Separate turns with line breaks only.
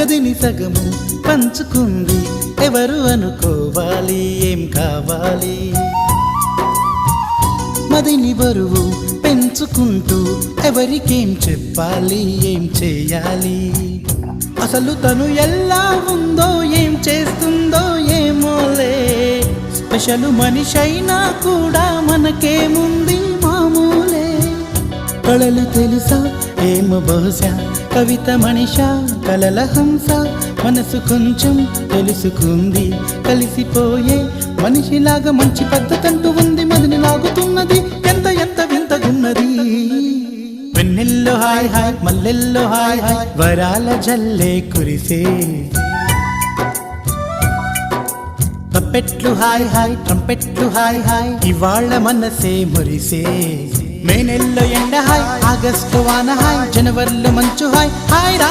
గదిని సగము పంచుకుంది ఎవరు అనుకోవాలి ఏం కావాలి మదిని బరువు పెంచుకుంటూ ఎవరికేం చెప్పాలి ఏం చేయాలి అసలు తను ఎలా ఉందో ఏం చేస్తుందో ఏమోలే స్పెషల్ మనిషైనా కూడా మనకేముంది మామూలే కళలు తెలుసా ఏమో బహుశా కవిత మనిషా కలల హంస మనసు కొంచెం తెలుసుకుంది కలిసిపోయే మనిషిలాగా మంచి పద్ధతంటూ ఉంది మదిని లాగుతున్నది ఎంత ఎంత వింతగున్నది వెన్నెల్లో హాయ్ హాయ్ మల్లెల్లో హాయ్ హాయ్ వరాల జల్లే కురిసే తప్పెట్లు హాయ్ హాయ్ ట్రంపెట్లు హాయ్ హాయ్ ఇవాళ్ళ మనసే మురిసే మే నెల్లో ఎండ హాయ్ ఆగస్టు వాన హాయ్ జనవరిలో మంచు హాయ్ హాయ్ రా